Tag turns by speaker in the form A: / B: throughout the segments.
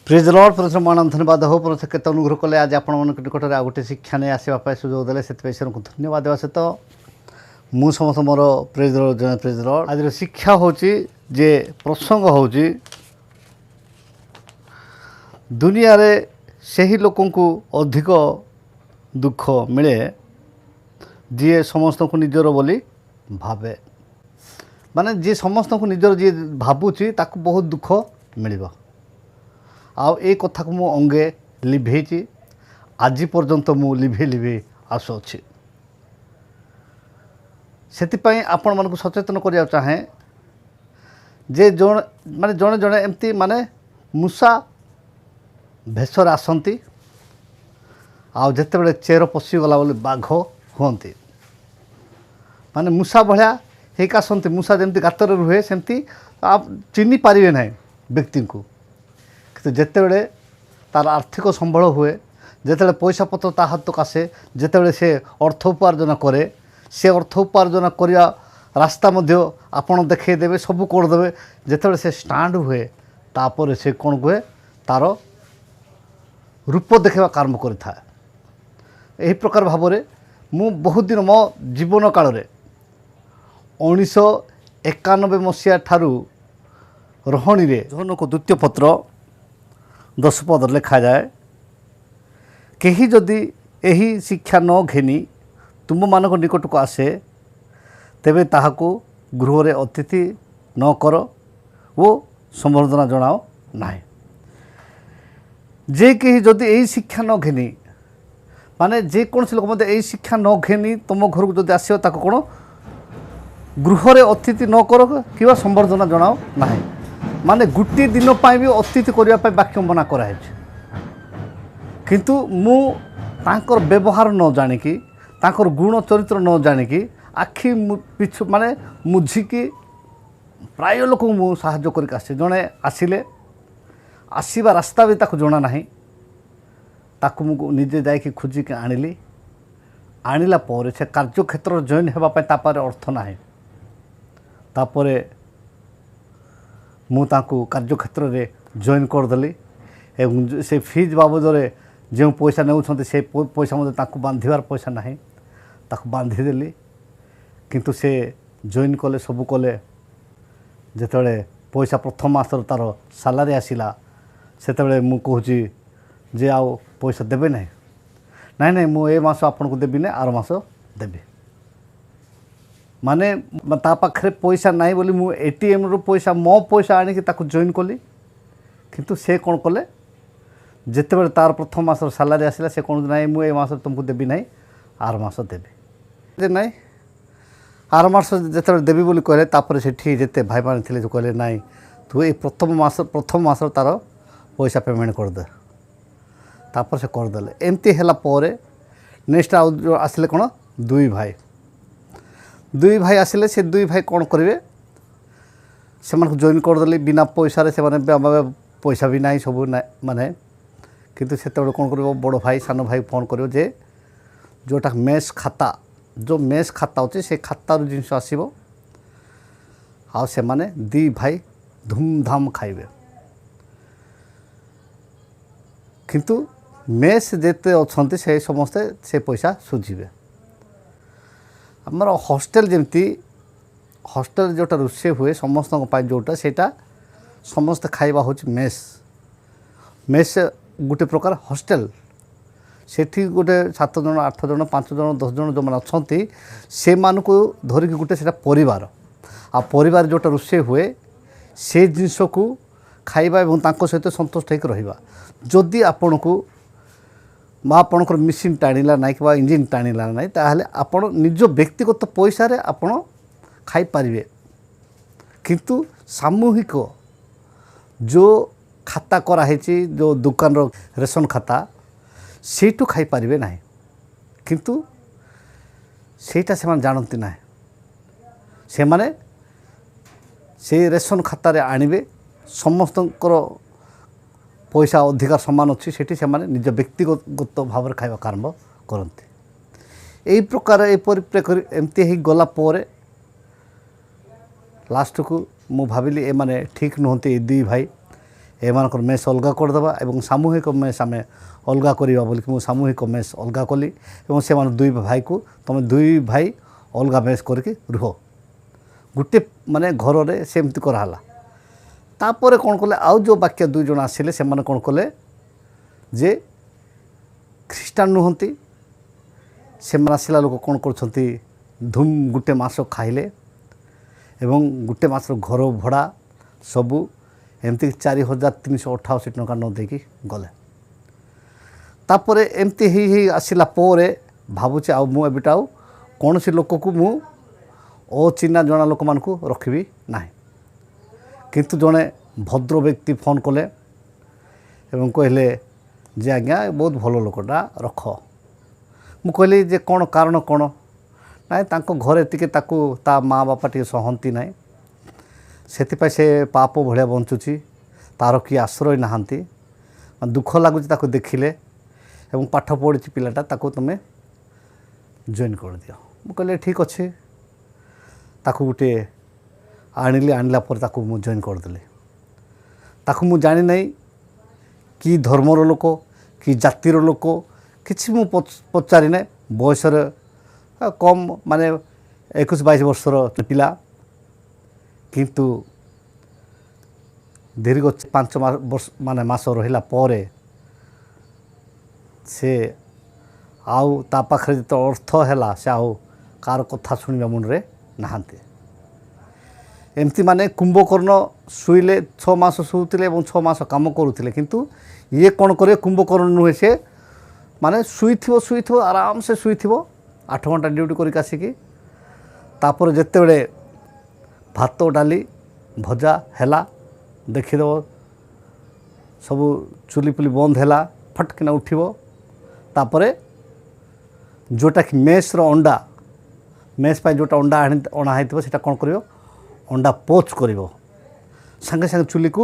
A: Praise Lord परमेश्वर मान धन्यवाद हो परमेश्वर केत अनुग्रह कले आज आपण निकट आ गोटे शिक्षा नहीं आसवाई सुजोग देते से धन्यवाद देवा सहित मु समस्त मोर प्रेज लॉर्ड जन प्रेज लॉर्ड आज शिक्षा हूँ जे प्रसंग हूँ दुनिया रे सही लोक को अधिक दुख मिले जी समस्त को निजर बोली भावे माने जी समस्त को निजर जी भावुची ताकू बहुत दुख मिल आउ ए कथा को मु अंगे लिभेची आज पर्यंत मु लिभे लिभे आसुची से आपण मानक सचेतन करिया चाहे जे जन माने जड़े जड़े एमती माने मूषा भेषर आसती आउ जिते बड़े चेर पशिगला बोली बाघ हुंती माने मूषा भाया हेक आसती मूषा जमी गातर रुहे सेमती आप चिन्ह पारे ना व्यक्ति को कि जिते बड़े तार आर्थिक संबल हुए जिते पैसा पत्र ता हाथ तक आसे जिते से अर्थ उपार्जन करे से अर्थ उपार्जन करने रास्ता मध्य आपण देखदेवे सब करदे जिते से स्टाण्ड हुए तापर से कौन हुए तार रूप देखा काम करें यही प्रकार भाव में मु बहुत दिन मो जीवन काल में 1991 मसीहा ठारू रोहणी रे जौन को द्वितीय पत्र 10 पद लिखा जाए कहीं जदि यही शिक्षा न घेनी तुम मानक निकट को आसे तेबे ताहाको गृह रे अतिथि न कर वो संबर्धना जनाओ नाही जे कहीं जदि यही शिक्षा न घेनी माने जे कौन लोक मत यही शिक्षा न घेनी तुम घर को जब आसो ताको कौन गृह रे अतिथि न कर कि संबर्धना जनाओ नाही माने गोटे दिन भी अतिथि करने वाक्य मना कराई किंतु मु तांकर व्यवहार न जानिकी तांकर गुण चरित्र न जानिकी आखि पिछु माने मुझिकी प्राय लोक मु साहाय्य करके आसे जड़े आसिले आसवा रास्ता भी ताको जना ना ताकू मु निजे जाकि खोजिकी आनिली आनिला पर से कार्यक्षेत्र जॉइन होगापाई तापर अर्थ ना तापर मु तांकू कार्यक्षेत्र रे जॉइन करदेली एवं से फीज बाबद जो पैसा नेउछन्ते से पैसा मते तांकू बांधिबार पैसा नाही ताकू बांधिदेली किंतु से जॉइन कले सब कले जेतेबेले पैसा प्रथम मासर तार सालारी आसिला सेतेबेले मु कहूची जे आउ पैसा देबे नाही नाही नाही मु ए मास आपन को देबी ने आर मास देबी माने ता पाखरे पैसा नाही बोली मु एटीएम रो पैसा मो पैसा आनी कि ताकू जॉइन कली किंतु से कौन कले जितेबाला तार प्रथम मासर सालारी आसला से कौन ना मुझे मास तुमको देवी ना आर मास देवी ना आर मास जिते देवी बोली कहले तापर से जिते भाई मान थे जो कहले ना तू ये प्रथम मास तार पैसा पेमेंट करदे तापर से करदे एमती है नेक्स्ट आसिले कौन दुई भाई आसिले से दुई भाई कौन करेंगे से जॉइन करदे बिना पैसा से पैसा भी ना सब ना माने किंतु से कौन कर बड़ भाई सान भाई फोन कर जोटा मेस खाता जो मेस खाता अच्छे से खातार जिनस आसो से माने दी भाई धूमधाम खाइबे किंतु मेस जेते अच्छे से समस्ते से पैसा सुझे आमर हॉस्टेल जमती हॉस्टेल जोटा रोषे हुए समस्त जोटा सेटा समस्त खाइबा हो मेस मेस गोटे प्रकार हॉस्टेल सेठी गोटे 7 जन 8 जन 5 जन 10 जन जो मैंने अच्छा से मानक धरिकी गोटे से परिवार आ परिवार जोटा रोषे हुए से जिनस को खाइबा एवं तांको सहित संतुष्ट होकर रहिबा जदि आपण को आपणकर मेसीन टाणिला ना कि इंजिन टाणिला ना ताहले आपण निज व्यक्तिगत पैसा रे आपण खाई पारिबे किंतु सामूहिक जो खाता कराई जो दुकान रो रेशन खाता सेठू खाई पारिबे ना किंतु सेटा से माने जानती ना से माने से रेशन खाता रे आनिबे समस्तकर पैसा अधिकार समान अच्छी से माने निज व्यक्तिगत भाव में खाइबा आरंभ करते यही प्रकार ये परिप्रेक्षी एमती ही गला पर लास्ट को मु भाविली ए माने ठीक नुहंती दुई भाई ଏମାନଙ୍କର ମେସ୍ ଅଲଗା କରିଦେବା ଏବଂ ସାମୂହିକ ମେସ୍ ଆମେ ଅଲଗା କରିବା ବୋଲିକି ମୁଁ ସାମୂହିକ ମେସ୍ ଅଲଗା କଲି ଏବଂ ସେମାନେ ଦୁଇ ଭାଇକୁ ତୁମେ ଦୁଇ ଭାଇ ଅଲଗା ମେସ୍ କରିକି ରୁହ। ଗୋଟିଏ ମାନେ ଘରରେ ସେମିତି କରାହେଲା। ତାପରେ କ'ଣ କଲେ, ଆଉ ଯେଉଁ ବାକ୍ୟ 2 ଜଣ ଆସିଲେ ସେମାନେ କ'ଣ କଲେ ଯେ ଖ୍ରୀଷ୍ଟିଆନ ନୁହନ୍ତି, ସେମାନେ ଆସିଲା ଲୋକ କ'ଣ କରୁଛନ୍ତି, ଧୁମ୍ ଗୋଟେ ମାସ ଖାଇଲେ ଏବଂ ଗୋଟେ ମାସର ଘର ଭଡ଼ା ସବୁ ଏମିତି 4,388 ଟଙ୍କା ନ ଦେଇକି ଗଲେ। ତାପରେ ଏମିତି ହେଇ ଆସିଲା ପରେ ଭାବୁଛି ଆଉ ମୁଁ ଏବେଟା ଆଉ କୌଣସି ଲୋକକୁ ମୁଁ ଅଚିହ୍ନା ଜଣା ଲୋକମାନଙ୍କୁ ରଖିବି ନାହିଁ। କିନ୍ତୁ ଜଣେ ଭଦ୍ର ବ୍ୟକ୍ତି ଫୋନ୍ କଲେ ଏବଂ କହିଲେ ଯେ ଆଜ୍ଞା ବହୁତ ଭଲ ଲୋକଟା ରଖ। ମୁଁ କହିଲି ଯେ କ'ଣ କାରଣ କ'ଣ? ନାଇଁ ତାଙ୍କ ଘରେ ଟିକେ ତାକୁ ତା ମା ବାପା ଟିକେ ସହନ୍ତି ନାହିଁ, ସେଥିପାଇଁ ସେ ପାପ ଭଳିଆ ବଞ୍ଚୁଛି, ତା'ର କିଏ ଆଶ୍ରୟ ନାହାନ୍ତି, ଦୁଃଖ ଲାଗୁଛି ତାକୁ ଦେଖିଲେ ଏବଂ ପାଠ ପଢ଼ିଛି ପିଲାଟା, ତାକୁ ତୁମେ ଜଏନ୍ କରିଦିଅ। ମୁଁ କହିଲି ଠିକ୍ ଅଛି। ତାକୁ ଗୋଟେ ଆଣିଲା ପରେ ତାକୁ ମୁଁ ଜଏନ୍ କରିଦେଲି। ତାକୁ ମୁଁ ଜାଣିନାହିଁ କି ଧର୍ମର ଲୋକ କି ଜାତିର ଲୋକ, କିଛି ମୁଁ ପଚାରି ନାହିଁ। ବୟସରେ କମ୍ ମାନେ 21-22 ବର୍ଷର ପିଲା, କିନ୍ତୁ ଦୀର୍ଘ 5 ମାସ ରହିଲା ପରେ ସେ ଆଉ ତା ପାଖରେ ଯେତେ ଅର୍ଥ ହେଲା ସେ ଆଉ କାହାର କଥା ଶୁଣିବା ମୁଣ୍ଡରେ ନାହାନ୍ତି। ଏମିତି ମାନେ କୁମ୍ଭକର୍ଣ୍ଣ ଶୋଇଲେ 6 ମାସ ଶୋଉଥିଲେ ଏବଂ 6 ମାସ କାମ କରୁଥିଲେ, କିନ୍ତୁ ଇଏ କ'ଣ କରିବେ, କୁମ୍ଭକର୍ଣ୍ଣ ନୁହେଁ, ସେ ମାନେ ଶୋଇଥିବ ଆରାମସେ ଶୋଇଥିବ 8 ଘଣ୍ଟା ଡ୍ୟୁଟି କରିକି ଆସିକି, ତାପରେ ଯେତେବେଳେ ଭାତ ଡାଲି ଭଜା ହେଲା ଦେଖିଦେବ, ସବୁ ଚୁଲି ବନ୍ଦ ହେଲା, ଫଟକିନା ଉଠିବ। ତାପରେ ଯେଉଁଟାକି ମେସ୍ର ଅଣ୍ଡା, ମେସ୍ ପାଇଁ ଯେଉଁଟା ଅଣ୍ଡା ଅଣା ହେଇଥିବ ସେଇଟା କ'ଣ କରିବ, ଅଣ୍ଡା ପୋଚ୍ କରିବ। ସାଙ୍ଗେ ସାଙ୍ଗେ ଚୁଲିକୁ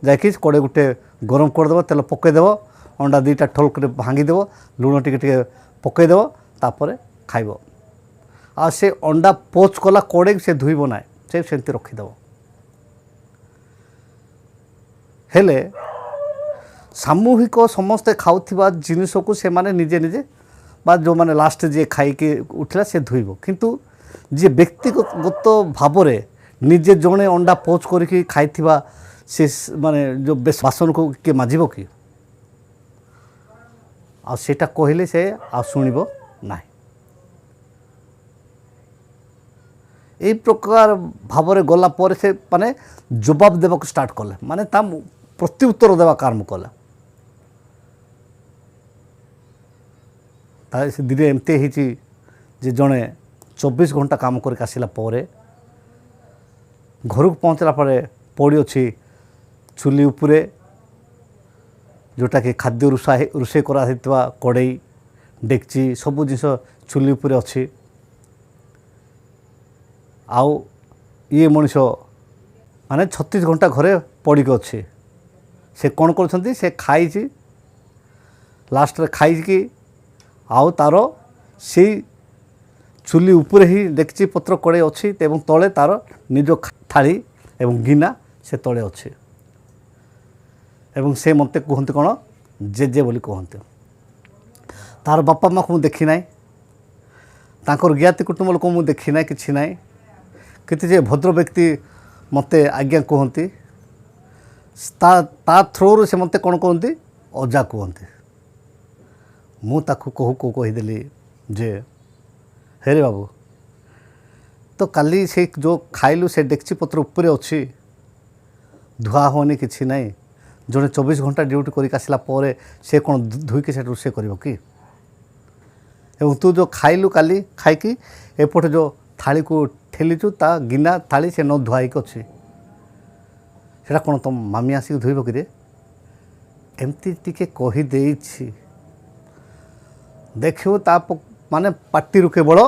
A: ଯାଇକି କଡ଼େଇ ଗୋଟେ ଗରମ କରିଦେବ, ତେଲ ପକାଇଦେବ, ଅଣ୍ଡା 2ଟା ଠୋଲକରେ ଭାଙ୍ଗିଦେବ, ଲୁଣ ଟିକେ ପକାଇଦେବ, ତାପରେ ଖାଇବ। ଆଉ ସେ ଅଣ୍ଡା ପୋଚ୍ କଲା କଡ଼େଇ ସେ ଧୋଇବ ନାହିଁ, ସେ ସେମିତି ରଖିଦେବ। ହେଲେ ସାମୂହିକ ସମସ୍ତେ ଖାଉଥିବା ଜିନିଷକୁ ସେମାନେ ନିଜେ ବା ଯେଉଁମାନେ ଲାଷ୍ଟ ଯିଏ ଖାଇକି ଉଠିଲା ସେ ଧୋଇବ, କିନ୍ତୁ ଯିଏ ବ୍ୟକ୍ତିଗତ ଭାବରେ ନିଜେ ଜଣେ ଅଣ୍ଡା ପୋଚ୍ କରିକି ଖାଇଥିବା ସେ ମାନେ ଯେଉଁ ବାସନକୁ କିଏ ମାଜିବ କି? ଆଉ ସେଇଟା କହିଲେ ସେ ଆଉ ଶୁଣିବ ନାହିଁ। এই প্রকার ভাବରେ গলা ପରେ ସେ ମାନେ ଜବାବ ଦେବାକୁ ଷ୍ଟାର୍ଟ କଲେ, ମାନେ ତା ପ୍ରତି ଉତ୍ତର ଦେବା ଆରମ୍ଭ କଲା। ତା ସେ ଧୀରେ ଏମିତି ହେଇଛି ଯେ ଜଣେ 24 ଘଣ୍ଟା କାମ କରିକି ଆସିଲା ପରେ ଘରକୁ ପହଞ୍ଚିଲା ପରେ ପଡ଼ିଅଛି ଚୁଲି ଉପରେ ଯେଉଁଟାକି ଖାଦ୍ୟ ରୋଷେଇ କରାହେଇଥିବା କଡ଼େଇ ଡେକ୍ଚି ସବୁ ଜିନିଷ ଚୁଲି ଉପରେ ଅଛି। ଆଉ ଇଏ ମଣିଷ ମାନେ 36 ଘଣ୍ଟା ଘରେ ପଡ଼ିକି ଅଛି। ସେ କ'ଣ କରୁଛନ୍ତି, ସେ ଖାଇଛି, ଲାଷ୍ଟରେ ଖାଇକି ଆଉ ତା'ର ସେଇ ଚୁଲି ଉପରେ ହିଁ ଡେକ୍ଚି ପତ୍ର କଡ଼େଇ ଅଛି ଏବଂ ତଳେ ତା'ର ନିଜ ଥାଳି ଏବଂ ଗିନା ସେ ତଳେ ଅଛି। ଏବଂ ସେ ମୋତେ କୁହନ୍ତି କ'ଣ, ଜେଜେ ବୋଲି କୁହନ୍ତି। ତା'ର ବାପା ମାଆକୁ ମୁଁ ଦେଖି ନାହିଁ, ତାଙ୍କର ଜ୍ଞାତି କୁଟୁମ୍ବ ଲୋକ ମୁଁ ଦେଖି ନାହିଁ, କିଛି ନାହିଁ। କିନ୍ତୁ ଯେ ଭଦ୍ର ବ୍ୟକ୍ତି ମୋତେ ଆଜ୍ଞା କୁହନ୍ତି, ତା ଥ୍ରୋରୁ ସେ ମୋତେ କ'ଣ କୁହନ୍ତି, ଅଜା କୁହନ୍ତି। ମୁଁ ତାକୁ କହିଦେଲି ଯେ ହେରେ ବାବୁ, ତ କାଲି ସେ ଯେଉଁ ଖାଇଲୁ ସେ ଡେକ୍ଚି ପତ୍ର ଉପରେ ଅଛି, ଧୁଆ ହେଉନି, କିଛି ନାହିଁ। ଜଣେ 24 ଘଣ୍ଟା ଡ୍ୟୁଟି କରିକି ଆସିଲା ପରେ ସେ କ'ଣ ଧୋଇକି ସେଠି ରୋଷେଇ କରିବ କି? ଏବଂ ତୁ ଯେଉଁ ଖାଇଲୁ କାଲି ଖାଇକି ଏପଟେ ଯେଉଁ ଥାଳିକୁ ଠେଲିଛୁ, ତା ଗିନା ଥାଳି ସେ ନ ଧୁଆ ହେଇକି ଅଛି, ସେଇଟା କ'ଣ ତମ ମାମି ଆସିକି ଧୋଇବ କିରେ? ଏମିତି ଟିକେ କହିଦେଇଛି। ଦେଖିବୁ ତା ମାନେ ପାଟିରୁ କେବଳ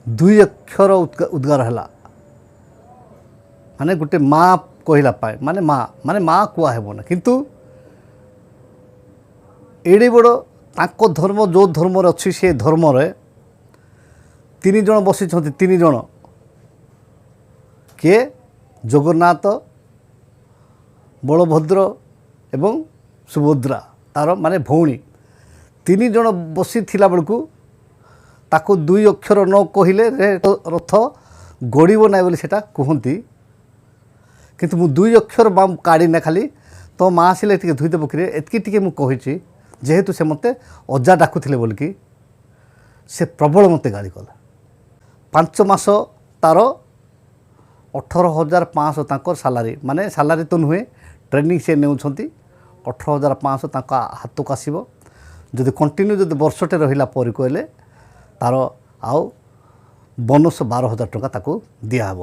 A: 2 ଅକ୍ଷର ଉଦ୍ଗାର ହେଲା, ମାନେ ଗୋଟେ ମା କହିଲା ପାଇଁ, ମାନେ ମା କୁହା ହେବ ନା। କିନ୍ତୁ ଏଡ଼େ ବଡ଼ ତାଙ୍କ ଧର୍ମ ଯେଉଁ ଧର୍ମରେ ଅଛି ସେ ଧର୍ମରେ 3 ଜଣ ବସିଛନ୍ତି, 3 ଜଣ, କିଏ ଜଗନ୍ନାଥ, ବଳଭଦ୍ର ଏବଂ ସୁଭଦ୍ରା ତାର ମାନେ ଭଉଣୀ 3 ଜଣ ବସିଥିଲା ବେଳକୁ ତାକୁ 2 ଅକ୍ଷର ନ କହିଲେ ରଥ ଗଡ଼ିବ ନାହିଁ ବୋଲି ସେଟା କୁହନ୍ତି। କିନ୍ତୁ ମୁଁ 2 ଅକ୍ଷର କାଢ଼ିନା ଖାଲି ତ ମା ଆସିଲେ ଟିକେ ଧୋଇଦେବ କିରେ ଏତିକି ଟିକେ ମୁଁ କହିଛି ଯେହେତୁ ସେ ମୋତେ ଅଜା ଡାକୁଥିଲେ ବୋଲିକି ସେ ପ୍ରବଳ ମୋତେ ଗାଳି କଲା। 5 ମାସ ତାର 18,500 ତାଙ୍କର ସାଲାରୀ ମାନେ ସାଲାରୀ ତ ନୁହେଁ ଟ୍ରେନିଂ ସେ ନେଉଛନ୍ତି 18,500 ତାଙ୍କ ହାତକୁ ଆସିବ। ଯଦି କଣ୍ଟିନ୍ୟୁ ଯଦି ବର୍ଷଟେ ରହିଲା ପରେ କହିଲେ ତାର ଆଉ ବୋନସ୍ 12,000 ଟଙ୍କା ତାକୁ ଦିଆହେବ।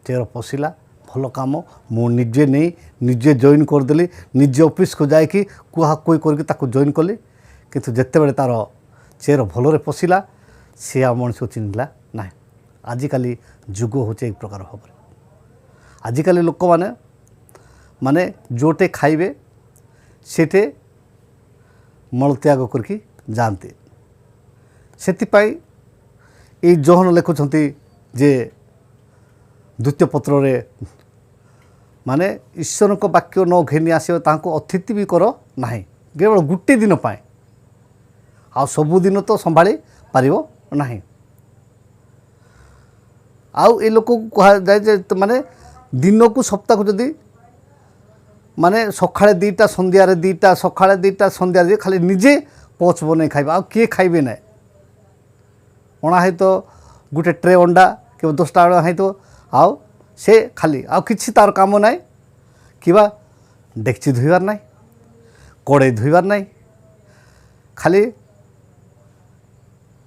A: ଚେର ପଶିଲା ଭଲ କାମ ମୁଁ ନିଜେ ନେଇ ନିଜେ ଜଏନ୍ କରିଦେଲି ନିଜେ ଅଫିସ୍କୁ ଯାଇକି କୁହାକୁହି କରିକି ତାକୁ ଜଏନ୍ କଲି। କିନ୍ତୁ ଯେତେବେଳେ ତାର ଚେର ଭଲରେ ପଶିଲା ସେ ଆଉ ମଣିଷକୁ ଚିହ୍ନିଲା ନାହିଁ। ଆଜିକାଲି ଯୁଗ ହେଉଛି ଏହି ପ୍ରକାର ଭାବରେ। ଆଜିକାଲି ଲୋକମାନେ ମାନେ ଯେଉଁଟେ ଖାଇବେ ସେଠି ମଳତ୍ୟାଗ କରିକି ଯାଆନ୍ତି। ସେଥିପାଇଁ ଏଇ ଜହନ ଲେଖୁଛନ୍ତି ଯେ ଦ୍ୱିତୀୟ ପତ୍ରରେ ମାନେ ଈଶ୍ୱରଙ୍କ ବାକ୍ୟ ନ ଘେନି ଆସିବ ତାଙ୍କୁ ଅତିଥି ବି କର ନାହିଁ କେବଳ ଗୋଟେ ଦିନ ପାଇଁ ଆଉ ସବୁଦିନ ତ ସମ୍ଭାଳି ପାରିବ ନାହିଁ। ଆଉ ଏ ଲୋକକୁ କୁହାଯାଏ ଯେ ମାନେ ଦିନକୁ ସପ୍ତାହକୁ ଯଦି ମାନେ ସକାଳେ 2ଟା ସନ୍ଧ୍ୟାରେ 2ଟା ସକାଳେ 2ଟା ସନ୍ଧ୍ୟାରେ ଖାଲି ନିଜେ ପଚ ବନେଇ ଖାଇବେ ଆଉ କିଏ ଖାଇବେ ନାହିଁ। ଅଣା ହେଇତ ଗୋଟେ ଟ୍ରେ ଅଣ୍ଡା କିମ୍ବା 10ଟା ଅଣ୍ଡା ହେଇଥିବ ଆଉ ସେ ଖାଲି ଆଉ କିଛି ତାର କାମ ନାହିଁ କିମ୍ବା ଡେକ୍ଚି ଧୋଇବାର ନାହିଁ କଡ଼େଇ ଧୋଇବାର ନାହିଁ ଖାଲି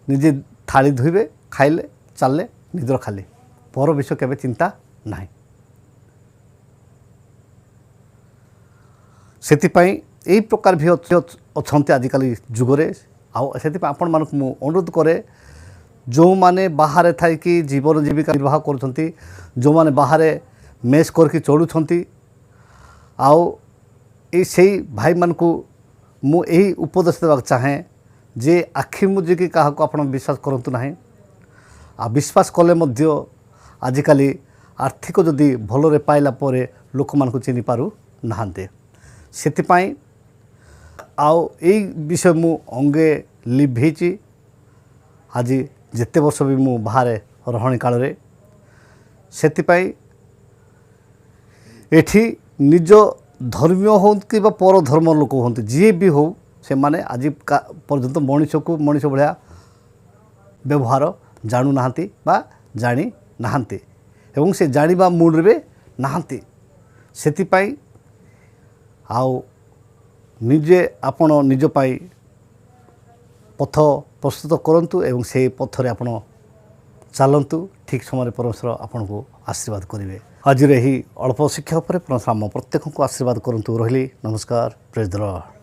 A: ନିଜେ ଥାଳି ଧୋଇବେ ଖାଇଲେ ଚାଲିଲେ ନିଜର ଖାଲି ପର ବିଷୟ କେବେ ଚିନ୍ତା ନାହିଁ। ସେଥିପାଇଁ ଏହି ପ୍ରକାର ବି ଅଛନ୍ତି ଆଜିକାଲି ଯୁଗରେ। ଆଉ ସେଥିପାଇଁ ଆପଣମାନଙ୍କୁ ମୁଁ ଅନୁରୋଧ କରେ ଯେଉଁମାନେ ବାହାରେ ଥାଇକି ଜୀବନ ଜୀବିକା ନିର୍ବାହ କରୁଛନ୍ତି ଯେଉଁମାନେ ବାହାରେ ମେସ୍ କରିକି ଚଳୁଛନ୍ତି ଆଉ ସେଇ ଭାଇମାନଙ୍କୁ ମୁଁ ଏହି ଉପଦେଶ ଦେବାକୁ ଚାହେଁ ଯେ ଆଖି ମୁଜିକି କାହାକୁ ଆପଣ ବିଶ୍ୱାସ କରନ୍ତୁ ନାହିଁ। ଆଉ ବିଶ୍ୱାସ କଲେ ମଧ୍ୟ ଆଜିକାଲି ଆର୍ଥିକ ଯଦି ଭଲରେ ପାଇଲା ପରେ ଲୋକମାନଙ୍କୁ ଚିହ୍ନି ପାରୁନାହାନ୍ତି। ସେଥିପାଇଁ ଆଉ ଏଇ ବିଷୟ ମୁଁ ଅଙ୍ଗେ ଲିଭେଇଛି ଆଜି ଯେତେ ବର୍ଷ ବି ମୁଁ ବାହାରେ ରହଣି କାଳରେ। ସେଥିପାଇଁ ଏଠି ନିଜ ଧର୍ମୀୟ ହୁଅନ୍ତୁ କିମ୍ବା ପର ଧର୍ମ ଲୋକ ହୁଅନ୍ତୁ ଯିଏ ବି ହଉ ସେମାନେ ଆଜି ପର୍ଯ୍ୟନ୍ତ ମଣିଷକୁ ମଣିଷ ଭଳିଆ ବ୍ୟବହାର ଜାଣୁନାହାନ୍ତି ବା ଜାଣିନାହାନ୍ତି ଏବଂ ସେ ଜାଣିବା ମୁଡ଼ରେ ନାହାନ୍ତି। ସେଥିପାଇଁ ଆଉ ନିଜେ ଆପଣ ନିଜ ପାଇଁ ପଥ ପ୍ରସ୍ତୁତ କରନ୍ତୁ ଏବଂ ସେହି ପଥରେ ଆପଣ ଚାଲନ୍ତୁ। ଠିକ୍ ସମୟରେ ପରମେଶ୍ୱର ଆପଣଙ୍କୁ ଆଶୀର୍ବାଦ କରିବେ। ଆଜିର ଏହି ଅଳ୍ପ ଶିକ୍ଷା ଉପରେ ପରମେଶ୍ୱର ଆମ ପ୍ରତ୍ୟେକଙ୍କୁ ଆଶୀର୍ବାଦ କରନ୍ତୁ। ରହିଲି ନମସ୍କାର। ପ୍ରେଜ୍ ଦ ଲର୍ଡ।